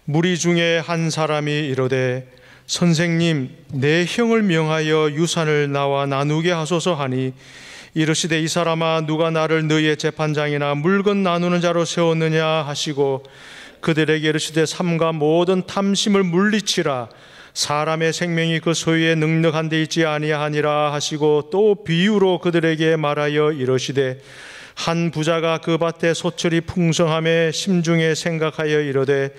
무리 중에 한 사람이 이르되 선생님, 내 형을 명하여 유산을 나와 나누게 하소서 하니, 이르시되 이 사람아, 누가 나를 너희의 재판장이나 물건 나누는 자로 세웠느냐 하시고, 그들에게 이르시되 삼가 모든 탐심을 물리치라. 사람의 생명이 그 소유에 넉넉한 데 있지 아니하니라 하시고, 또 비유로 그들에게 말하여 이르시되 한 부자가 그 밭에 소철이 풍성함에 심중에 생각하여 이르되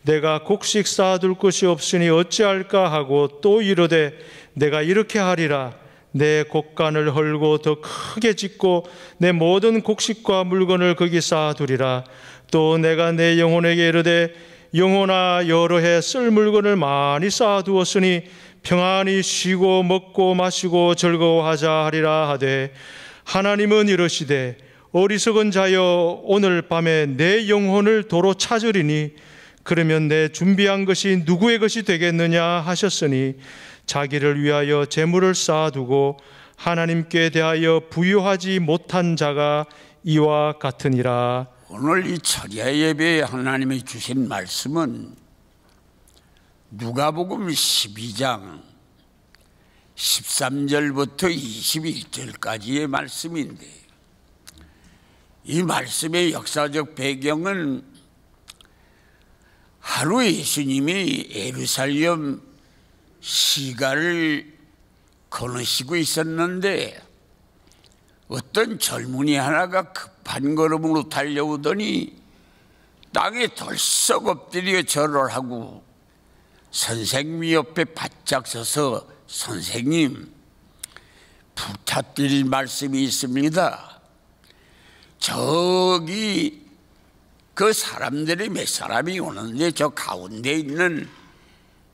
내가 곡식 쌓아둘 것이 없으니 어찌할까 하고, 또 이르되 내가 이렇게 하리라. 내 곡간을 헐고 더 크게 짓고 내 모든 곡식과 물건을 거기 쌓아두리라. 또 내가 내 영혼에게 이르되 영혼아, 여러 해 쓸 물건을 많이 쌓아두었으니 평안히 쉬고 먹고 마시고 즐거워하자 하리라 하되, 하나님은 이르시되 어리석은 자여, 오늘 밤에 내 영혼을 도로 찾으리니 그러면 내 준비한 것이 누구의 것이 되겠느냐 하셨으니, 자기를 위하여 재물을 쌓아두고 하나님께 대하여 부유하지 못한 자가 이와 같으니라. 오늘 이 철야 예배에 하나님이 주신 말씀은 누가복음 12장 13절부터 21절까지의 말씀인데, 이 말씀의 역사적 배경은 하루 예수님이 예루살렘 시가를 거느시고 있었는데, 어떤 젊은이 하나가 급한 걸음으로 달려오더니 땅에 덜썩 엎드려 절을 하고 선생님 옆에 바짝 서서, 선생님, 부탁드릴 말씀이 있습니다. 저기 그 사람들이 몇 사람이 오는데 저 가운데 있는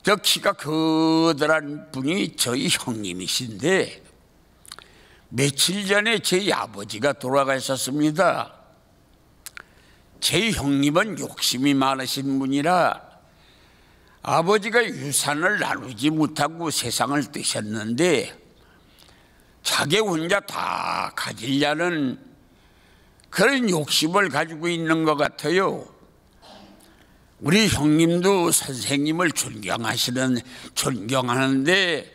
저 키가 거대한 분이 저희 형님이신데 며칠 전에 제 아버지가 돌아가셨습니다. 제 형님은 욕심이 많으신 분이라 아버지가 유산을 나누지 못하고 세상을 뜨셨는데 자기 혼자 다 가지려는 그런 욕심을 가지고 있는 것 같아요. 우리 형님도 선생님을 존경하는데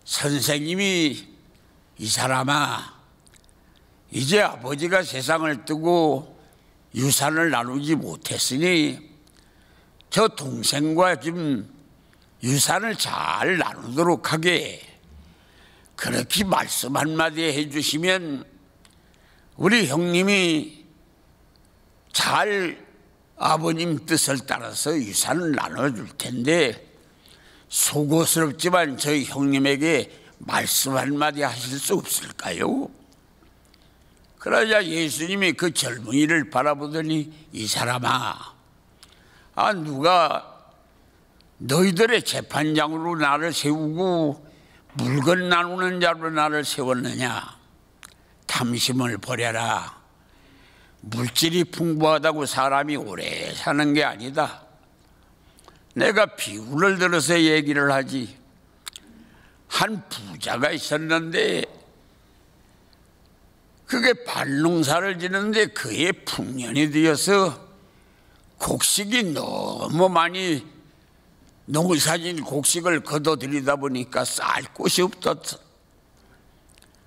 선생님이, 이 사람아, 이제 아버지가 세상을 뜨고 유산을 나누지 못했으니 저 동생과 좀 유산을 잘 나누도록 하게, 그렇게 말씀 한마디 해주시면 우리 형님이 잘 아버님 뜻을 따라서 유산을 나눠줄 텐데, 속옷스럽지만 저희 형님에게 말씀 한마디 하실 수 없을까요? 그러자 예수님이 그 젊은이를 바라보더니, 이 사람아, 누가 너희들의 재판장으로 나를 세우고 물건 나누는 자로 나를 세웠느냐? 탐심을 버려라. 물질이 풍부하다고 사람이 오래 사는 게 아니다. 내가 비유를 들어서 얘기를 하지. 한 부자가 있었는데 그게 밭농사를 지는데 그의 풍년이 되어서 곡식이 너무 많이, 농사진 곡식을 걷어들이다 보니까 쌀 곳이 없었어.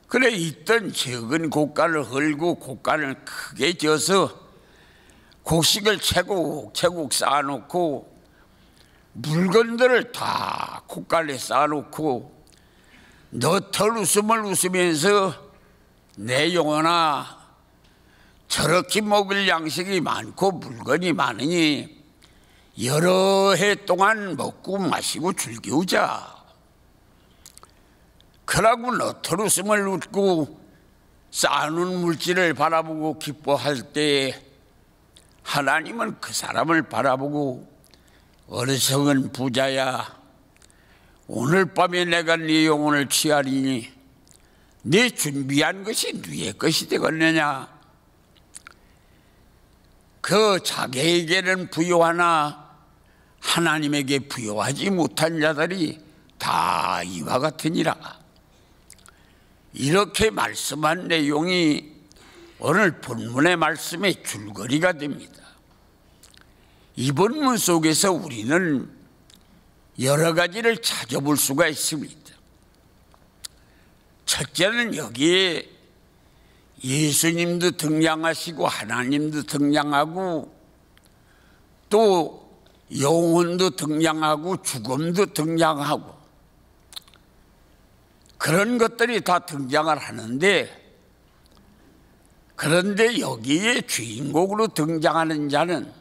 그래 있던 적은 곡간을 헐고 곡간을 크게 지어서 곡식을 채곡채곡 쌓아놓고 물건들을 다 곡간에 쌓아놓고 너털 웃음을 웃으면서, 내 영혼아, 저렇게 먹을 양식이 많고 물건이 많으니 여러 해 동안 먹고 마시고 즐기우자. 그러고 너털 웃음을 웃고 쌓아놓은 물질을 바라보고 기뻐할 때 하나님은 그 사람을 바라보고, 어리석은 부자야, 오늘 밤에 내가 네 영혼을 취하리니 네 준비한 것이 네의 것이 되겠느냐? 그 자기에게는 부요하나 하나님에게 부요하지 못한 자들이 다 이와 같으니라. 이렇게 말씀한 내용이 오늘 본문의 말씀의 줄거리가 됩니다. 이 본문 속에서 우리는 여러 가지를 찾아볼 수가 있습니다. 첫째는 여기에 예수님도 등장하시고 하나님도 등장하고 또 영혼도 등장하고 죽음도 등장하고 그런 것들이 다 등장을 하는데, 그런데 여기에 주인공으로 등장하는 자는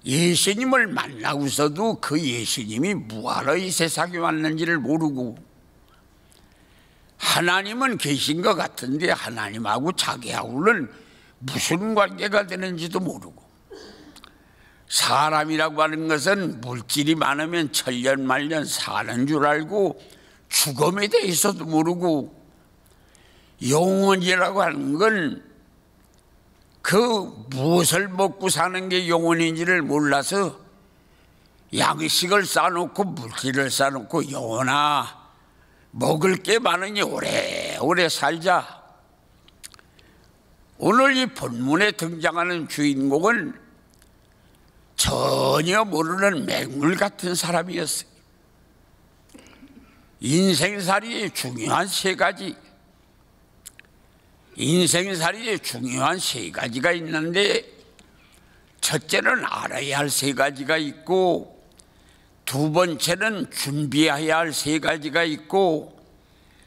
예수님을 만나고서도 그 예수님이 뭐하러 이 세상에 왔는지를 모르고, 하나님은 계신 것 같은데 하나님하고 자기하고는 무슨 관계가 되는지도 모르고, 사람이라고 하는 것은 물질이 많으면 천년만년 사는 줄 알고 죽음에 대해서도 모르고, 영혼이라고 하는 건 그 무엇을 먹고 사는 게 영혼인지를 몰라서 양식을 싸놓고 물질을 싸놓고, 영혼아 먹을 게 많으니 오래오래 살자. 오늘 이 본문에 등장하는 주인공은 전혀 모르는 맹물 같은 사람이었어요. 인생살이의 중요한 세 가지, 인생살이의 중요한 세 가지가 있는데, 첫째는 알아야 할 세 가지가 있고, 두 번째는 준비해야 할 세 가지가 있고,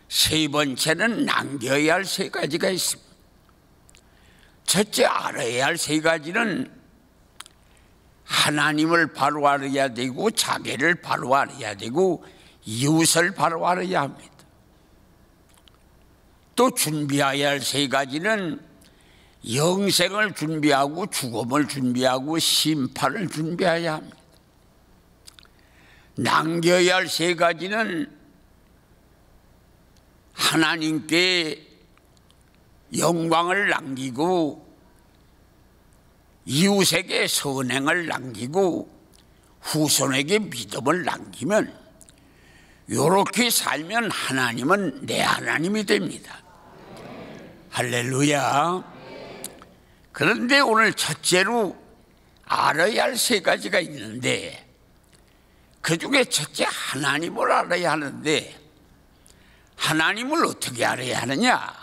세 번째는 남겨야 할 세 가지가 있습니다. 첫째, 알아야 할 세 가지는 하나님을 바로 알아야 되고, 자기를 바로 알아야 되고, 이웃을 바로 알아야 합니다. 또 준비해야 할 세 가지는 영생을 준비하고 죽음을 준비하고 심판을 준비해야 합니다. 남겨야 할 세 가지는 하나님께 영광을 남기고 이웃에게 선행을 남기고 후손에게 믿음을 남기면, 이렇게 살면 하나님은 내 하나님이 됩니다. 할렐루야. 그런데 오늘 첫째로 알아야 할 세 가지가 있는데, 그 중에 첫째 하나님을 알아야 하는데, 하나님을 어떻게 알아야 하느냐?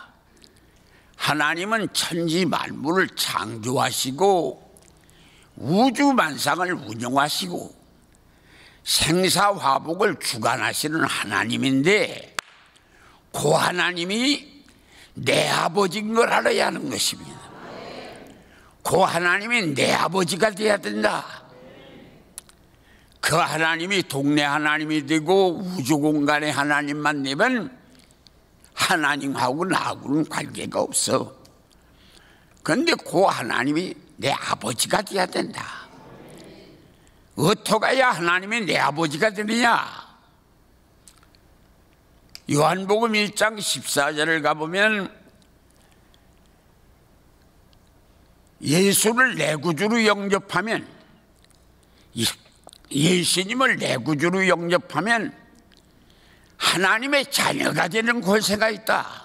하나님은 천지 만물을 창조하시고 우주 만상을 운영하시고 생사화복을 주관하시는 하나님인데, 그 하나님이 내 아버지인 걸 알아야 하는 것입니다. 그 하나님이 내 아버지가 돼야 된다. 그 하나님이 동네 하나님이 되고 우주 공간의 하나님만 되면 하나님하고 나하고는 관계가 없어. 그런데 그 하나님이 내 아버지가 돼야 된다. 어떻게 해야 하나님이 내 아버지가 되느냐? 요한복음 1장 14절을 가보면, 예수를 내 구주로 영접하면, 예수님을 내 구주로 영접하면 하나님의 자녀가 되는 권세가 있다.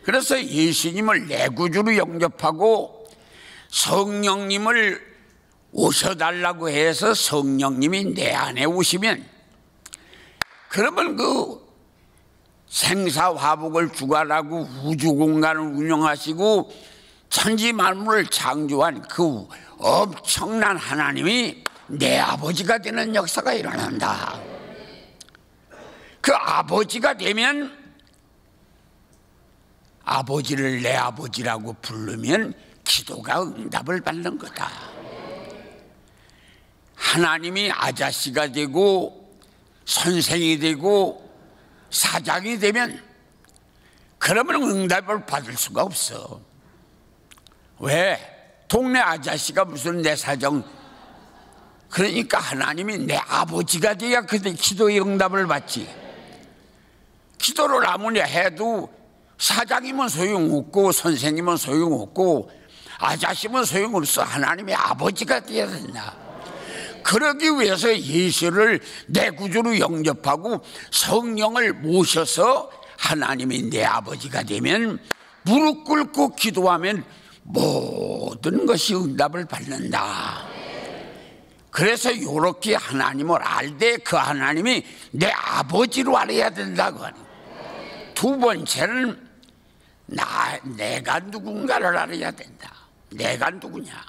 그래서 예수님을 내 구주로 영접하고 성령님을 오셔달라고 해서 성령님이 내 안에 오시면, 그러면 그 생사화복을 주관하고 우주 공간을 운영하시고 천지 만물을 창조한 그 엄청난 하나님이 내 아버지가 되는 역사가 일어난다. 그 아버지가 되면, 아버지를 내 아버지라고 부르면 기도가 응답을 받는 거다. 하나님이 아저씨가 되고 선생이 되고 사장이 되면, 그러면 응답을 받을 수가 없어. 왜? 동네 아저씨가 무슨 내 사정? 그러니까 하나님이 내 아버지가 돼야 그때 기도의 응답을 받지. 기도를 아무리 해도 사장이면 소용없고 선생님은 소용없고 아저씨면 소용없어. 하나님의 아버지가 돼야 된다. 그러기 위해서 예수를 내 구주로 영접하고 성령을 모셔서 하나님이 내 아버지가 되면, 무릎 꿇고 기도하면 모든 것이 응답을 받는다. 그래서 이렇게 하나님을 알되 그 하나님이 내 아버지로 알아야 된다고 하는. 두 번째는 내가 누군가를 알아야 된다. 내가 누구냐?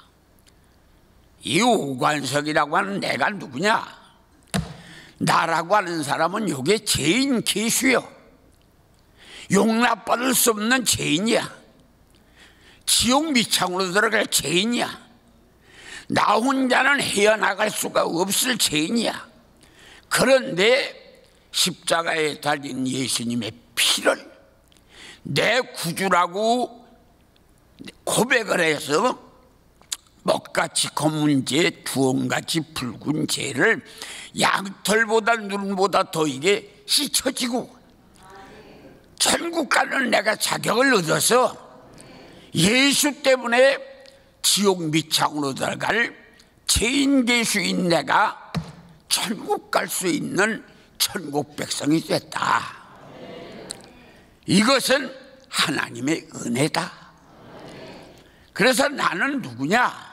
이 오관석이라고 하는 내가 누구냐? 나라고 하는 사람은 이게 죄인 계수요. 용납받을 수 없는 죄인이야. 지옥 밑창으로 들어갈 죄인이야. 나 혼자는 헤어나갈 수가 없을 죄인이야. 그런데 십자가에 달린 예수님의 피를 내 구주라고 고백을 해서 먹같이 검은 죄, 두엉같이 붉은 죄를 양털보다 눈보다 더 이게 씻어지고 천국 가는 내가 자격을 얻어서 예수 때문에 지옥 밑창으로 들어갈 죄인 계수인 내가 천국 갈 수 있는 천국 백성이 됐다. 이것은 하나님의 은혜다. 그래서 나는 누구냐?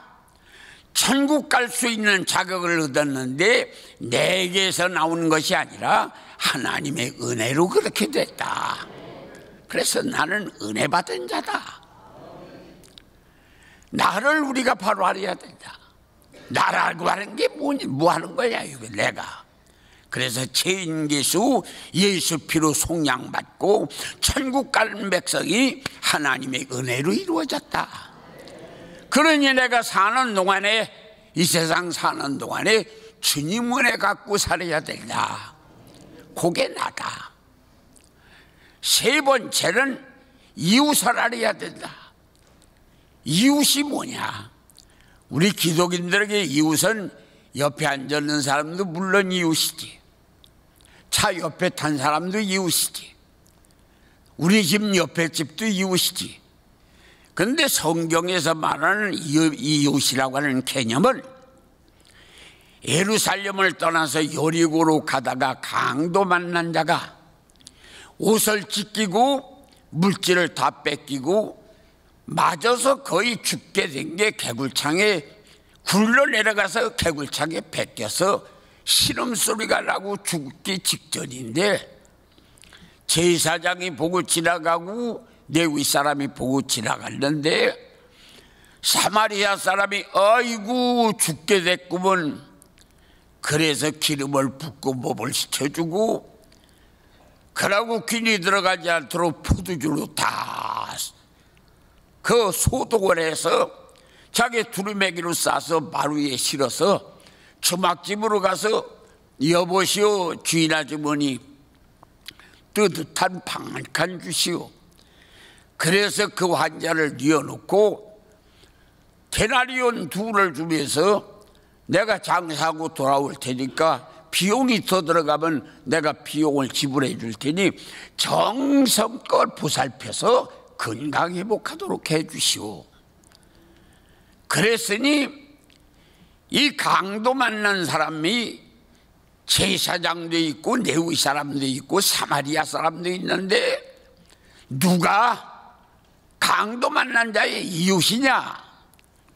천국 갈 수 있는 자격을 얻었는데 내게서 나오는 것이 아니라 하나님의 은혜로 그렇게 됐다. 그래서 나는 은혜 받은 자다. 나를 우리가 바로 알아야 된다. 나라고 하는 게 뭐 하는 거야 이거 내가. 그래서 죄인계수 예수 피로 속량받고 천국 가는 백성이 하나님의 은혜로 이루어졌다. 그러니 내가 사는 동안에 이 세상 사는 동안에 주님 은혜 갖고 살아야 된다. 그게 나다. 세 번째는 이웃을 알아야 된다. 이웃이 뭐냐? 우리 기독인들에게 이웃은 옆에 앉아있는 사람도 물론 이웃이지, 차 옆에 탄 사람도 이웃이지, 우리 집 옆에 집도 이웃이지. 그런데 성경에서 말하는 이웃이라고 하는 개념은 예루살렘을 떠나서 여리고로 가다가 강도 만난 자가 옷을 찢기고 물질을 다 뺏기고 맞아서 거의 죽게 된 게 개굴창에 굴러 내려가서 개굴창에 뺏겨서 신음소리가 나고 죽기 직전인데 제사장이 보고 지나가고 레위 사람이 보고 지나갔는데 사마리아 사람이 아이고 죽게 됐구먼. 그래서 기름을 붓고 몸을 식혀주고 그러고 귀니 들어가지 않도록 포도주로 다 그 소독을 해서 자기 두루매기로 싸서 마루 위에 실어서 주막집으로 가서 여보시오 주인 아주머니 뜨뜻한 방 한 칸 주시오. 그래서 그 환자를 뉘어놓고 데나리온 둘을 주면서 내가 장사하고 돌아올 테니까 비용이 더 들어가면 내가 비용을 지불해 줄 테니 정성껏 보살펴서 건강 회복하도록 해 주시오. 그랬으니 이 강도 만난 사람이 제사장도 있고 레위 사람도 있고 사마리아 사람도 있는데 누가 강도 만난 자의 이웃이냐?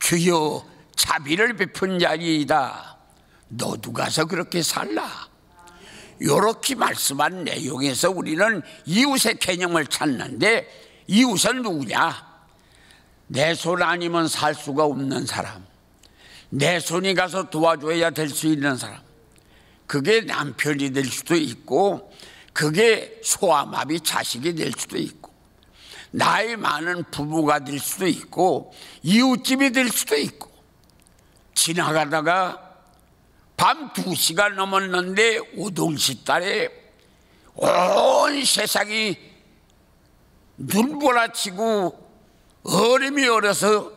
주여 자비를 베푼 자이다. 너도 가서 그렇게 살라. 이렇게 말씀한 내용에서 우리는 이웃의 개념을 찾는데 이웃은 누구냐? 내 손 아니면 살 수가 없는 사람, 내 손이 가서 도와줘야 될 수 있는 사람. 그게 남편이 될 수도 있고 그게 소아마비 자식이 될 수도 있고 나이 많은 부부가 될 수도 있고 이웃집이 될 수도 있고. 지나가다가 밤 2시가 넘었는데 오동시 달에 온 세상이 눈보라치고 얼음이 얼어서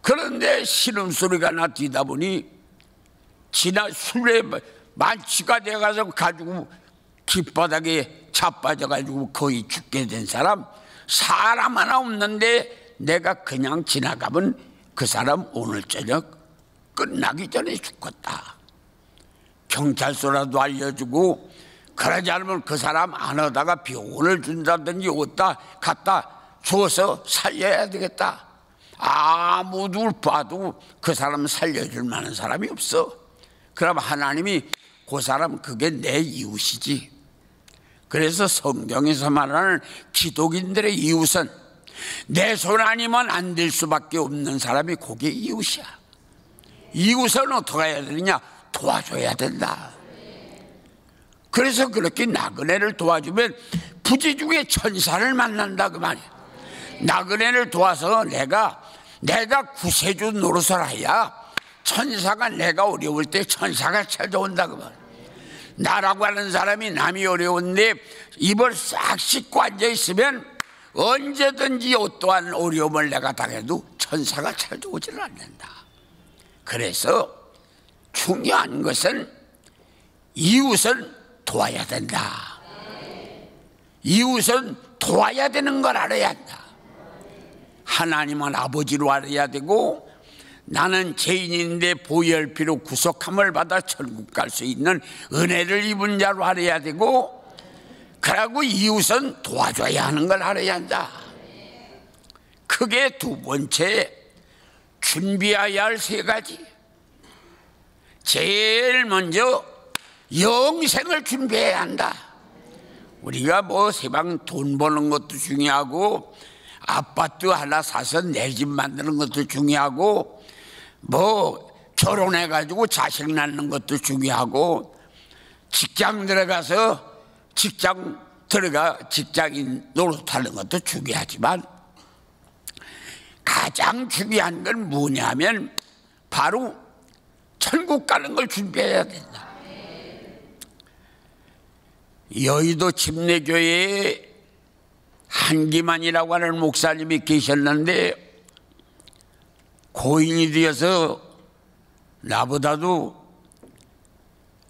그런데 신음소리가 나 뛰다 보니 지나 술에 만취가 돼가서 가지고 길바닥에 자빠져가지고 거의 죽게 된 사람 하나 없는데 내가 그냥 지나가면 그 사람 오늘 저녁 끝나기 전에 죽었다. 경찰서라도 알려주고 그러지 않으면 그 사람 안에다가 병원을 준다든지 어디다 갖다 줘서 살려야 되겠다. 아무도 봐도 그 사람 살려줄 만한 사람이 없어. 그럼 하나님이 그 사람 그게 내 이웃이지. 그래서 성경에서 말하는 기독인들의 이웃은 내 손 아니면 안 될 수밖에 없는 사람이 그게 이웃이야. 이웃은 어떻게 해야 되느냐? 도와줘야 된다. 그래서 그렇게 나그네를 도와주면 부지 중에 천사를 만난다 그 말이야. 나그네를 도와서 내가 구세주 노릇을 해야 천사가, 내가 어려울 때 천사가 찾아온다 그 말이야. 나라고 하는 사람이 남이 어려운데 입을 싹 씻고 앉아있으면 언제든지 어떠한 어려움을 내가 당해도 천사가 찾아오지를 않는다. 그래서 중요한 것은 이웃은 도와야 된다. 이웃은 도와야 되는 걸 알아야 한다. 하나님은 아버지로 알아야 되고, 나는 죄인인데 보혈피로 구속함을 받아 천국 갈 수 있는 은혜를 입은 자로 알아야 되고, 그러고 이웃은 도와줘야 하는 걸 알아야 한다. 그게 두 번째 준비해야 할 세 가지. 제일 먼저 영생을 준비해야 한다. 우리가 뭐 세상 돈 버는 것도 중요하고, 아파트 하나 사서 내 집 만드는 것도 중요하고, 뭐 결혼해가지고 자식 낳는 것도 중요하고, 직장 직장인 노릇하는 것도 중요하지만, 가장 중요한 건 뭐냐면 바로 천국 가는 걸 준비해야 된다. 여의도 침례교회에 한기만이라고 하는 목사님이 계셨는데, 고인이 되어서 나보다도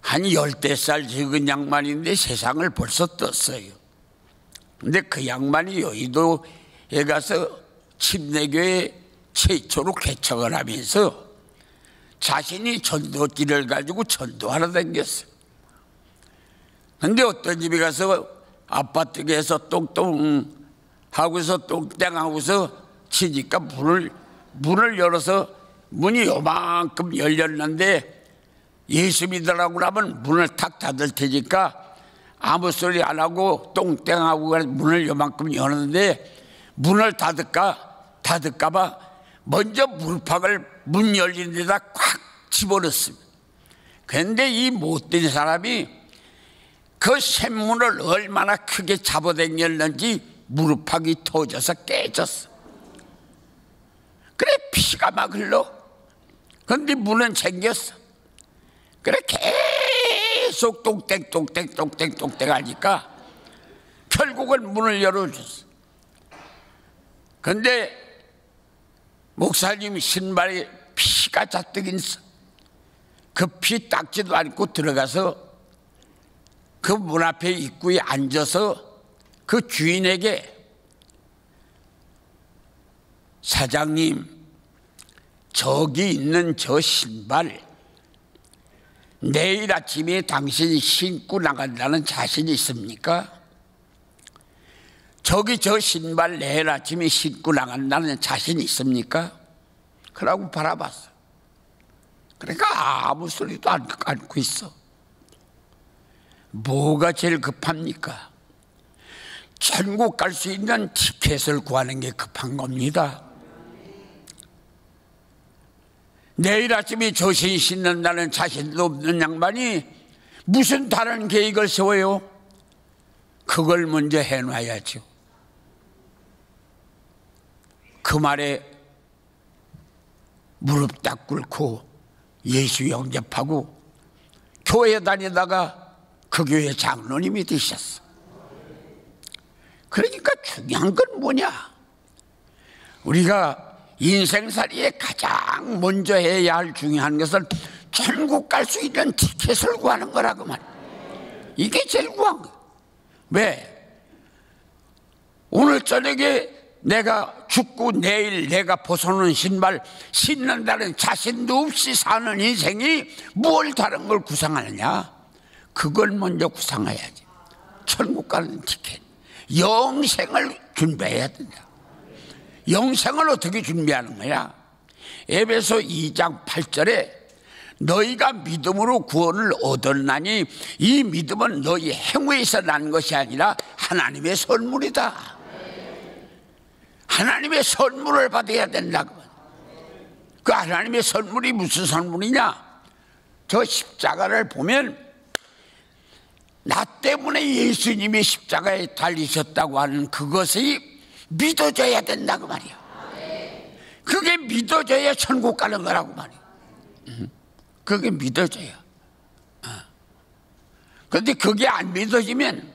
한 10살 적은 양반인데 세상을 벌써 떴어요. 근데 그 양반이 여의도에 가서 침례교회 최초로 개척을 하면서 자신이 전도지를 가지고 전도하러 다녔어요. 근데 어떤 집에 가서 아파트에서 똥똥 하고서 똥땡하고서 치니까 문을 열어서 문이 요만큼 열렸는데, 예수 믿으라고 하면 문을 탁 닫을 테니까 아무 소리 안 하고 똥땡하고 문을 요만큼 여는데, 문을 닫을까봐 먼저 물팍을 문 열린 데다 꽉 집어넣습니다. 그런데 이 못된 사람이 그 샘문을 얼마나 크게 잡아당겼는지 무릎팍이 터져서 깨졌어. 그래 피가 막 흘러. 그런데 문은 잠겼어. 그래 계속 똥땡 하니까 결국은 문을 열어줬어. 그런데 목사님 신발에 피가 잔뜩 있어. 그 피 닦지도 않고 들어가서 그 문 앞에 입구에 앉아서 그 주인에게, 사장님, 저기 있는 저 신발 내일 아침에 당신이 신고 나간다는 자신이 있습니까? 저기 저 신발 내일 아침에 신고 나간다는 자신이 있습니까? 그러고 바라봤어. 그러니까 아무 소리도 않고 있어. 뭐가 제일 급합니까? 천국 갈 수 있는 티켓을 구하는 게 급한 겁니다. 내일 아침에 저신 신는다는 자신도 없는 양반이 무슨 다른 계획을 세워요? 그걸 먼저 해놔야죠. 그 말에 무릎 딱 꿇고 예수 영접하고 교회 다니다가 그 교회 장로님이 되셨어. 그러니까 중요한 건 뭐냐? 우리가 인생살이에 가장 먼저 해야 할 중요한 것은 천국 갈 수 있는 티켓을 구하는 거라고 말이야. 이게 제일 구한 거야. 왜? 오늘 저녁에 내가 죽고 내일 내가 벗어놓은 신발 신는다는 자신도 없이 사는 인생이 뭘 다른 걸 구상하느냐? 그걸 먼저 구상해야지. 천국 가는 티켓, 영생을 준비해야 된다. 영생을 어떻게 준비하는 거야? 에베소 2장 8절에 너희가 믿음으로 구원을 얻었나니 이 믿음은 너희 행위에서 난 것이 아니라 하나님의 선물이다. 하나님의 선물을 받아야 된다고. 그 하나님의 선물이 무슨 선물이냐? 저 십자가를 보면 나 때문에 예수님이 십자가에 달리셨다고 하는 그것이 믿어져야 된다고 말이야. 그게 믿어져야 천국 가는 거라고 말이야. 그게 믿어져요. 그런데 그게 안 믿어지면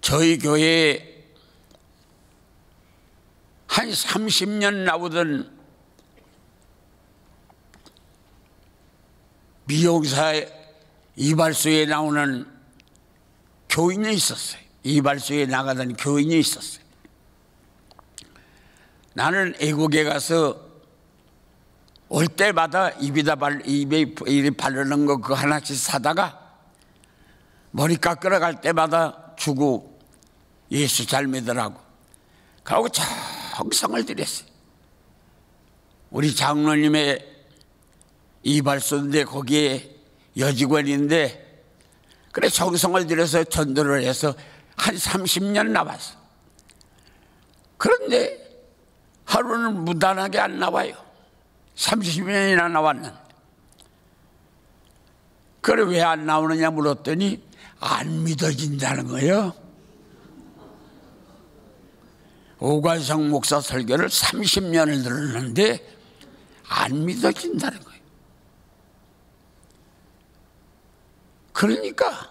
저희 교회에 한 30년 나오던 미용사 이발소에 나오는 교인이 있었어요. 이발소에 나가던 교인이 있었어요. 나는 애국에 가서 올 때마다 입에 바르는 거 그거 하나씩 사다가 머리 깎으러 갈 때마다 주고 예수 잘 믿으라고 그러고 정성을 들였어요. 우리 장로님의 이발소인데 거기에 여직원인데 그래 정성을 들여서 전도를 해서 한 30년 나왔어. 그런데 하루는 무단하게 안 나와요. 30년이나 나왔는데. 그래 왜 안 나오느냐 물었더니 안 믿어진다는 거예요. 오관성 목사 설교를 30년을 들었는데 안 믿어진다는 거예요. 그러니까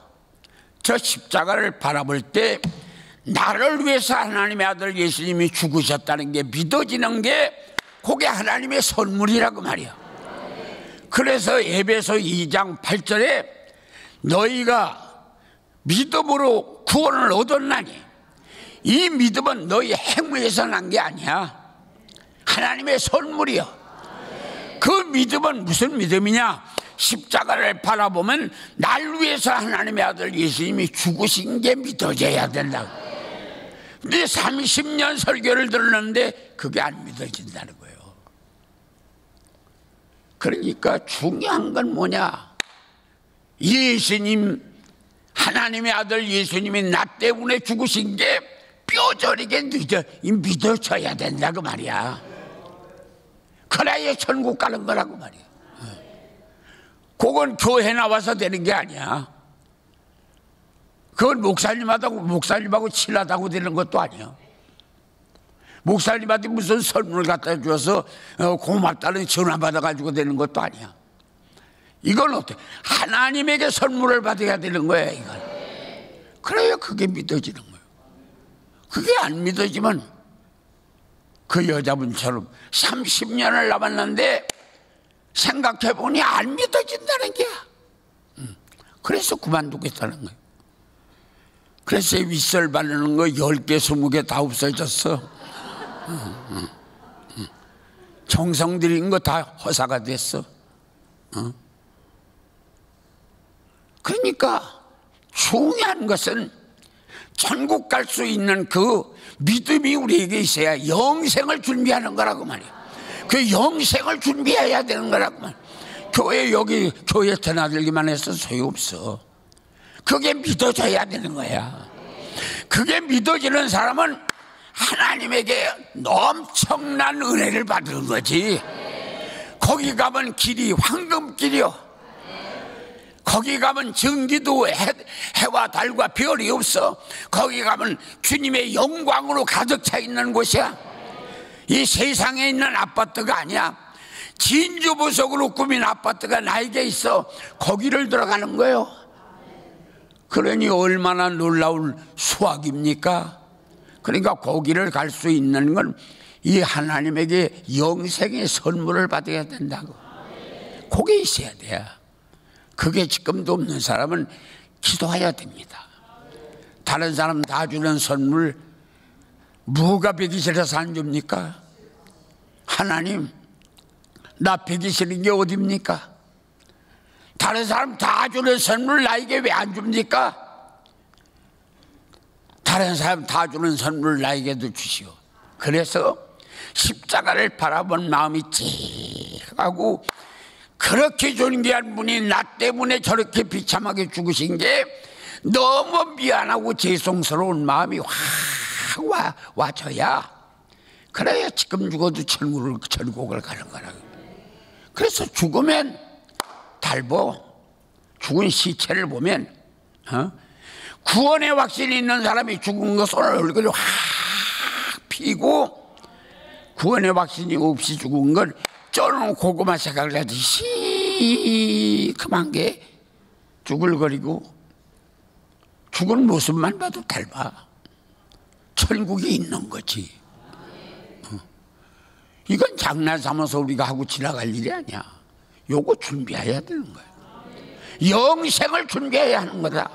저 십자가를 바라볼 때 나를 위해서 하나님의 아들 예수님이 죽으셨다는 게 믿어지는 게 그게 하나님의 선물이라고 말이야. 그래서 에베소 2장 8절에 너희가 믿음으로 구원을 얻었나니 이 믿음은 너희 행위에서 난 게 아니야. 하나님의 선물이야. 그 믿음은 무슨 믿음이냐? 십자가를 바라보면 날 위해서 하나님의 아들 예수님이 죽으신 게 믿어져야 된다고. 근데 30년 설교를 들었는데 그게 안 믿어진다는 거예요. 그러니까 중요한 건 뭐냐? 예수님, 하나님의 아들 예수님이 나 때문에 죽으신 게 뼈저리게 믿어져야 된다고 말이야. 그래야 천국 가는 거라고 말이야. 그건 교회 나와서 되는 게 아니야. 그건 목사님하고 친하다고 되는 것도 아니야. 목사님한테 무슨 선물 갖다 줘서 고맙다는 전화 받아가지고 되는 것도 아니야. 이건 어때? 하나님에게 선물을 받아야 되는 거야, 이건. 그래야 그게 믿어지는 거야. 그게 안 믿어지면 그 여자분처럼 30년을 남았는데 생각해보니 안 믿어진다는 게야. 그래서 그만두겠다는 거야. 그래서 윗설 바르는 거 10개, 20개 다 없어졌어. 정성 들인 거 다 허사가 됐어. 그러니까 중요한 것은 천국 갈 수 있는 그 믿음이 우리에게 있어야 영생을 준비하는 거라고 말이야. 그 영생을 준비해야 되는 거라고 말이야. 여기 교회 드나들기만 해서 소용없어. 그게 믿어져야 되는 거야. 그게 믿어지는 사람은 하나님에게 엄청난 은혜를 받는 거지. 거기 가면 길이 황금길이요. 거기 가면 전기도 해와 달과 별이 없어. 거기 가면 주님의 영광으로 가득 차 있는 곳이야. 이 세상에 있는 아파트가 아니야. 진주보석으로 꾸민 아파트가 나에게 있어. 거기를 들어가는 거예요. 그러니 얼마나 놀라운 수확입니까? 그러니까 거기를 갈 수 있는 건 이 하나님에게 영생의 선물을 받아야 된다고. 그게 있어야 돼요. 그게 지금도 없는 사람은 기도해야 됩니다. 다른 사람 다 주는 선물 뭐가 배기 싫어서 안 줍니까? 하나님, 나 배기 싫은 게 어딥니까? 다른 사람 다 주는 선물 나에게 왜 안 줍니까? 다른 사람 다 주는 선물을 나에게도 주시오. 그래서 십자가를 바라본 마음이 찡하고, 그렇게 존귀한 분이 나 때문에 저렇게 비참하게 죽으신 게 너무 미안하고 죄송스러운 마음이 확 와져야, 그래야 지금 죽어도 천국을 가는 거라고. 그래서 죽으면 달보, 죽은 시체를 보면 구원의 확신이 있는 사람이 죽은 거 손을 얼굴이 확 피고, 구원의 확신이 없이 죽은 건 쪄놓은 고구마 색깔 같이 시큼한 게 쭈글거리고, 죽은 모습만 봐도 닮아. 천국이 있는 거지. 이건 장난 삼아서 우리가 하고 지나갈 일이 아니야. 요거 준비해야 되는 거야. 영생을 준비해야 하는 거다.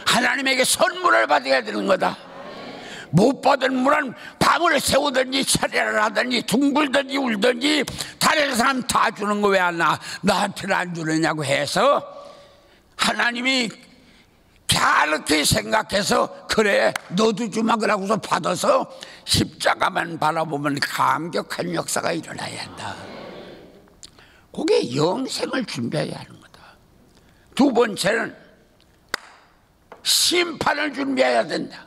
하나님에게 선물을 받아야 되는 거다. 못 받은 물은 밤을 새우든지 차례를 하든지 둥글든지 울든지 다른 사람 다 주는 거 왜 나한테는 안 주느냐고 해서, 하나님이 그렇게 생각해서 그래 너도 주마 그러고서 받아서 십자가만 바라보면 감격한 역사가 일어나야 한다. 그게 영생을 준비해야 하는 거다. 두 번째는 심판을 준비해야 된다.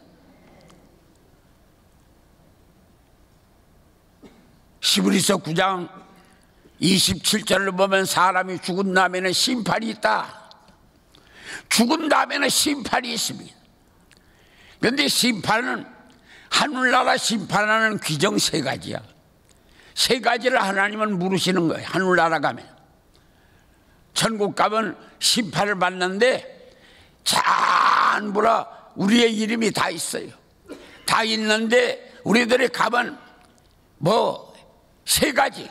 히브리서 9장 27절을 보면 사람이 죽은 다음에는 심판이 있다. 죽은 다음에는 심판이 있습니다. 그런데 심판은, 하늘나라 심판하는 규정 세 가지야. 세 가지를 하나님은 물으시는 거예요. 하늘나라 가면, 천국 가면 심판을 받는데 전부라 우리의 이름이 다 있어요. 다 있는데 우리들이 가면 세 가지.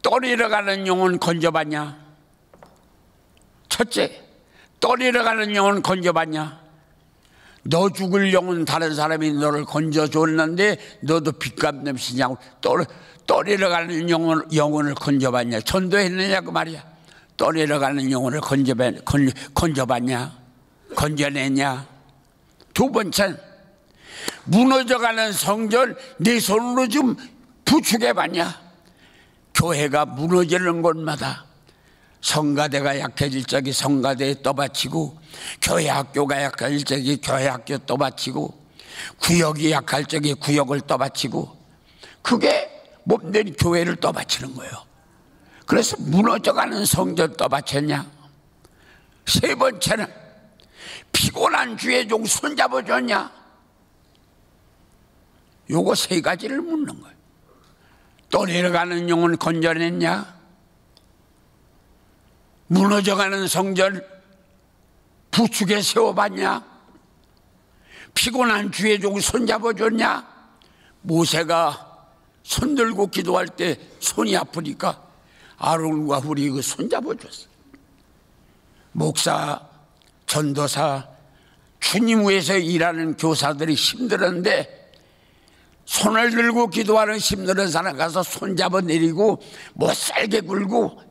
떠리러 가는 영혼 건져봤냐? 첫째, 떠리러 가는 영혼 건져봤냐? 너 죽을 영혼 다른 사람이 너를 건져줬는데 너도 빚값 넘치냐고. 떠리러 가는 영혼을 건져봤냐? 전도했느냐 그 말이야. 떠리러 가는 영혼을 건져봤냐? 건져냈냐? 두 번째는 무너져가는 성전 내 손으로 좀 부축해봤냐? 교회가 무너지는 곳마다 성가대가 약해질 적에 성가대에 떠받치고, 교회 학교가 약해질 적에 교회 학교 떠받치고, 구역이 약할 적에 구역을 떠받치고, 그게 몸된 교회를 떠받치는 거예요. 그래서 무너져가는 성전 떠받쳤냐? 세 번째는 피곤한 주의 종 손잡아줬냐? 요거 세 가지를 묻는 거예요. 또 내려가는 영혼 건져냈냐? 무너져가는 성전 부축에 세워봤냐? 피곤한 주의 종 손잡아줬냐? 모세가 손들고 기도할 때 손이 아프니까 아론과 훌이 그 손잡아줬어. 목사, 전도사, 주님 위해서 일하는 교사들이 힘들었는데 손을 들고 기도하는 힘든 사람 가서 손잡아 내리고 못살게 굴고,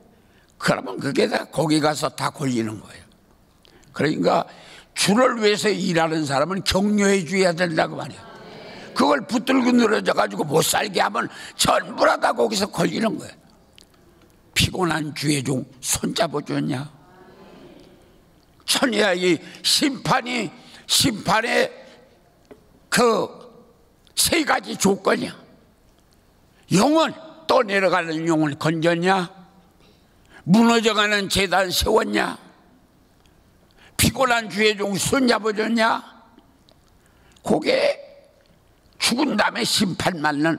그러면 그게 다 거기 가서 다 걸리는 거예요. 그러니까 주를 위해서 일하는 사람은 격려해 줘야 된다고 말이에요. 그걸 붙들고 늘어져 가지고 못살게 하면 전부 다 거기서 걸리는 거예요. 피곤한 주의 종 손잡아 줬냐? 천이야, 이 심판의 그 세 가지 조건이야. 영혼, 또 내려가는 영혼을 건졌냐? 무너져가는 제단 세웠냐? 피곤한 주의 종 손잡아줬냐? 그게 죽은 다음에 심판 맞는,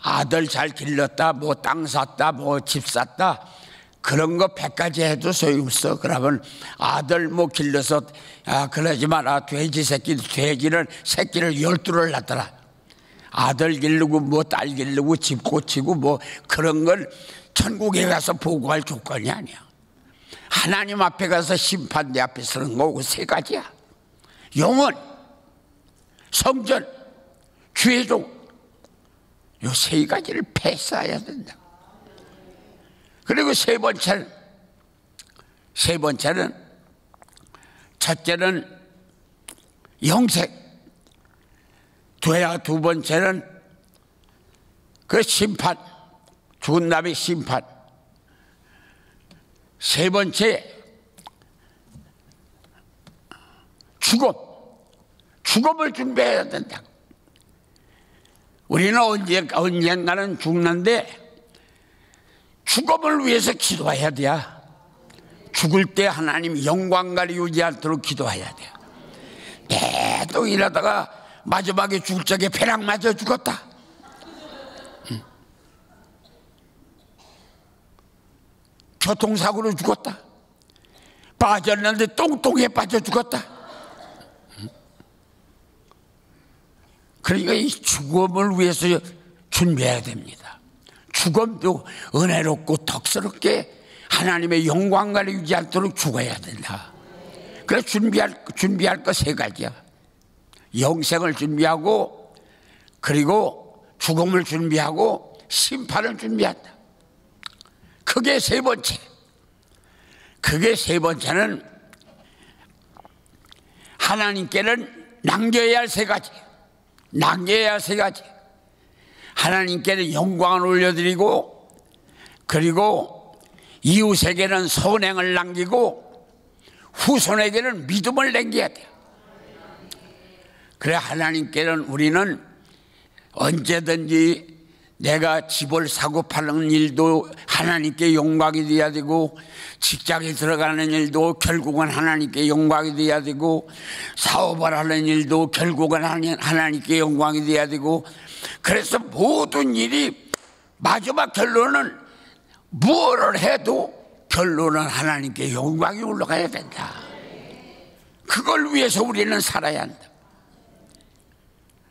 아들 잘 길렀다, 땅 샀다, 집 샀다, 그런 거 100가지 해도 소용없어. 그러면 아들 길러서, 그러지 마라. 돼지를 새끼를 12를 낳더라. 아들 기르고 딸 기르고 집 고치고 그런 걸 천국에 가서 보고할 조건이 아니야. 하나님 앞에 가서 심판대 앞에 서는 거고 세 가지야. 영혼, 성전, 주의 종, 요 세 가지를 패스해야 된다. 그리고 세 번째는 첫째는 영생, 두 번째는 그 심판, 죽은 다음에 심판, 세 번째 죽음을 준비해야 된다. 우리는 언젠가는 죽는데 죽음을 위해서 기도해야 돼요. 죽을 때 하나님 영광을 유지하도록 기도해야 돼요. 계속 일하다가 마지막에 죽을 적에 벼락 맞아 죽었다. 교통사고로 죽었다. 빠졌는데 똥똥에 빠져 죽었다. 그러니까 이 죽음을 위해서 준비해야 됩니다. 죽음도 은혜롭고 덕스럽게 하나님의 영광을 유지하도록 죽어야 된다. 그래서 준비할 거 세 가지야. 영생을 준비하고, 그리고 죽음을 준비하고, 심판을 준비한다. 그게 세 번째. 그게 세 번째는 하나님께는 남겨야 할 세 가지. 남겨야 할 세 가지. 하나님께는 영광을 올려드리고, 그리고 이웃에게는 선행을 남기고, 후손에게는 믿음을 남겨야 돼요. 그래 하나님께는 우리는 언제든지 내가 집을 사고 파는 일도 하나님께 영광이 되어야 되고, 직장에 들어가는 일도 결국은 하나님께 영광이 되어야 되고, 사업을 하는 일도 결국은 하나님께 영광이 되어야 되고, 그래서 모든 일이 마지막 결론은 무엇을 해도 결론은 하나님께 영광이 올라가야 된다. 그걸 위해서 우리는 살아야 한다.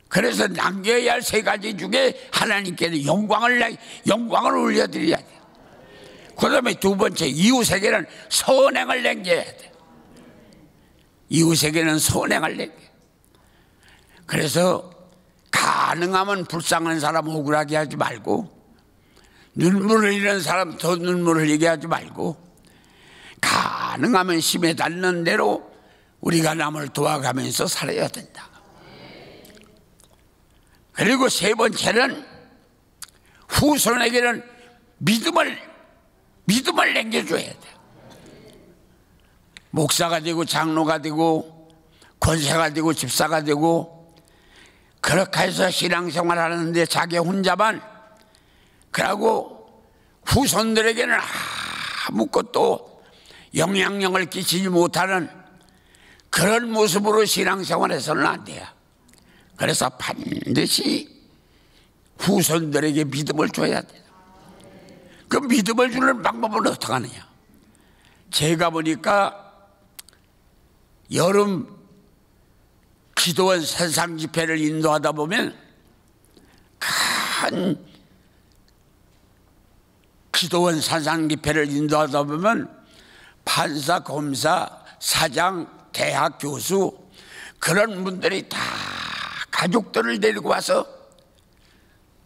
그래서 남겨야 할 세 가지 중에 하나님께는 영광을 올려드려야 돼. 그 다음에 두 번째, 이웃에게는 선행을 남겨야 돼. 이웃에게는 선행을 남겨. 그래서 가능하면 불쌍한 사람 억울하게 하지 말고, 눈물을 흘리는 사람 더 눈물을 흘리게 하지 말고, 가능하면 힘에 닿는 대로 우리가 남을 도와가면서 살아야 된다. 그리고 세 번째는 후손에게는 믿음을 남겨줘야 돼. 목사가 되고 장로가 되고 권사가 되고 집사가 되고 그렇게 해서 신앙생활 하는데 자기 혼자만, 그러고 후손들에게는 아무것도 영향력을 끼치지 못하는 그런 모습으로 신앙생활해서는 안 돼요. 그래서 반드시 후손들에게 믿음을 줘야 돼요. 그 믿음을 주는 방법은 어떻게 하느냐. 제가 보니까 여름 기도원 산상 집회를 인도하다 보면, 큰 기도원 산상 집회를 인도하다 보면 판사, 검사, 사장, 대학 교수 그런 분들이 다 가족들을 데리고 와서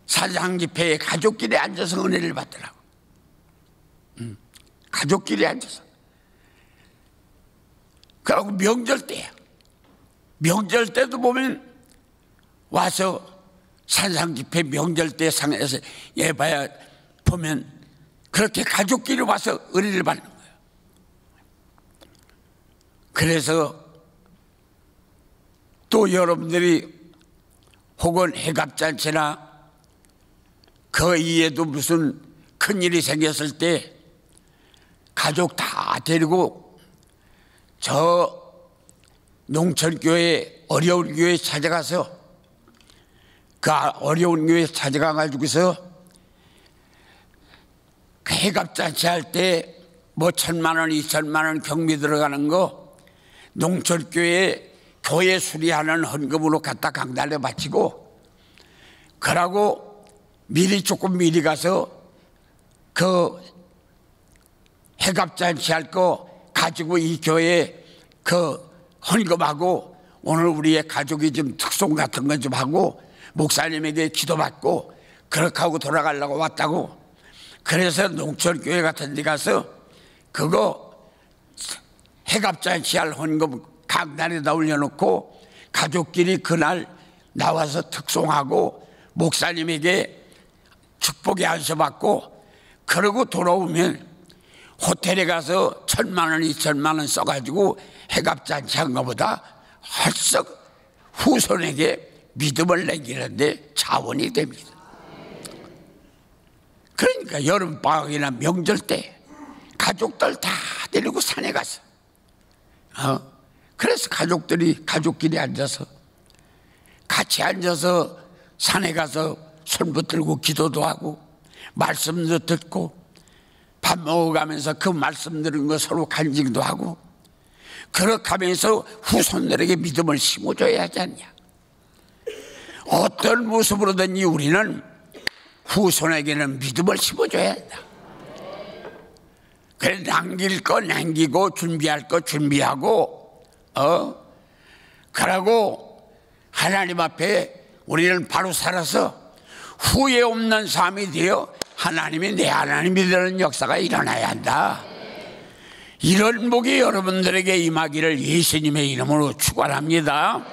산상 집회에 가족끼리 앉아서 은혜를 받더라고. 가족끼리 앉아서. 그리고 명절 때야. 명절 때도 보면 와서 산상 집회 명절 때 상에서 예봐야 보면 그렇게 가족끼리 와서 은혜를 받는 거예요. 그래서 또 여러분들이 혹은 해갑잔치나 그 이외에도 무슨 큰일이 생겼을 때 가족 다 데리고 저 농촌교회 어려운 교회 찾아가서 그 어려운 교회 찾아가가지고서 그 해갑잔치 할 때 뭐 1,000만 원, 2,000만 원 경비 들어가는 거 농촌교회 교회 수리하는 헌금으로 갖다 강단에 바치고, 그러고 조금 미리 가서 그 해갑잔치 할 거 가지고 이 교회에 그 헌금하고, 오늘 우리의 가족이 좀 특송 같은 건 좀 하고 목사님에게 기도받고 그렇게 하고 돌아가려고 왔다고. 그래서 농촌교회 같은 데 가서 그거 해갑잔치 할 헌금 강단에다 올려놓고 가족끼리 그날 나와서 특송하고 목사님에게 축복의 안수 받고 그러고 돌아오면 호텔에 가서 1,000만 원, 2,000만 원 써가지고 해갑잔치 한 것보다 헐썩 후손에게 믿음을 남기는데 자원이 됩니다. 그러니까 여름방학이나 명절 때 가족들 다 데리고 산에 가서 그래서 가족끼리 앉아서 같이 앉아서 산에 가서 손 붙들고 기도도 하고 말씀도 듣고 밥 먹어가면서 그 말씀 들은 거 서로 간증도 하고 그렇게 하면서 후손들에게 믿음을 심어줘야 하지 않냐. 어떤 모습으로든지 우리는 후손에게는 믿음을 심어줘야 한다. 그래 남길 거 남기고 준비할 거 준비하고 그러고 하나님 앞에 우리는 바로 살아서 후회 없는 삶이 되어 하나님이 내 하나님이 되는 역사가 일어나야 한다. 이런 복이 여러분들에게 임하기를 예수님의 이름으로 축원합니다.